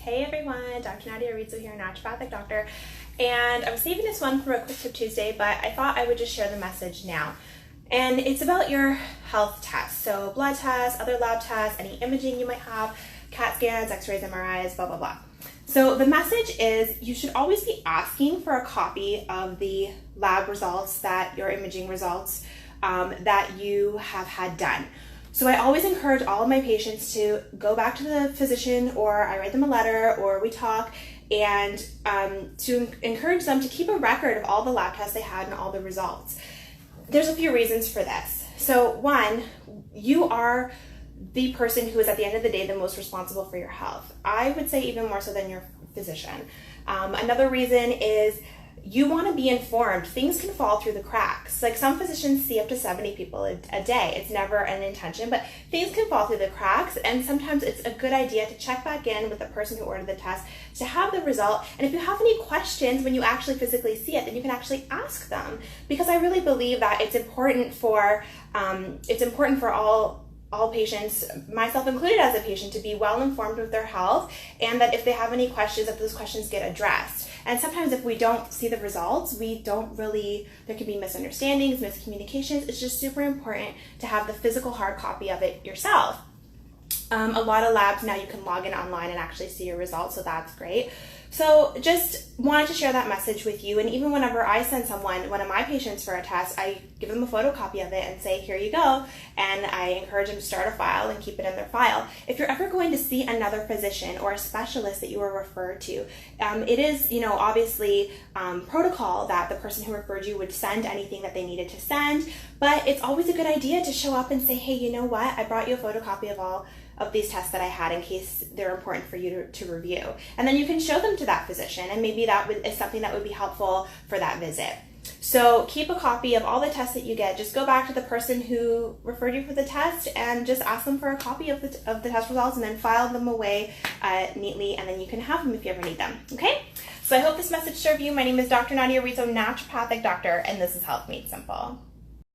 Hey everyone, Dr. Nadia Rizzo here, Naturopathic Doctor, and I was saving this one for a Quick Tip Tuesday, but I thought I would just share the message now. And it's about your health tests, so blood tests, other lab tests, any imaging you might have, CAT scans, x-rays, MRIs, blah, blah, blah. So the message is you should always be asking for a copy of the lab results, your imaging results that you have had done. So I always encourage all of my patients to go back to the physician, or I write them a letter, or we talk, and to encourage them to keep a record of all the lab tests they had and all the results. There's a few reasons for this. So one, you are the person who is at the end of the day the most responsible for your health. I would say even more so than your physician. Another reason is you want to be informed. Things can fall through the cracks. Like some physicians see up to 70 people a day. It's never an intention, but things can fall through the cracks, and sometimes it's a good idea to check back in with the person who ordered the test to have the result. And if you have any questions when you actually physically see it, then you can actually ask them, because I really believe that it's important for all patients, myself included as a patient, to be well informed with their health, and that if they have any questions, that those questions get addressed. And sometimes if we don't see the results, there can be misunderstandings, miscommunications. It's just super important to have the physical hard copy of it yourself. A lot of labs now you can log in online and actually see your results, so that's great. So just wanted to share that message with you. And even whenever I send one of my patients for a test, I give them a photocopy of it and say, here you go. And I encourage them to start a file and keep it in their file. If you're ever going to see another physician or a specialist that you were referred to, it is, obviously protocol that the person who referred you would send anything that they needed to send. But it's always a good idea to show up and say, hey, you know what? I brought you a photocopy of all of these tests that I had in case they're important for you to review. And then you can show them to that physician, and maybe that is something that would be helpful for that visit. So keep a copy of all the tests that you get. Just go back to the person who referred you for the test and just ask them for a copy of the test results, and then file them away neatly, and then you can have them if you ever need them, okay? So I hope this message served you. My name is Dr. Nadia Rizzo, Naturopathic Doctor, and this is Health Made Simple.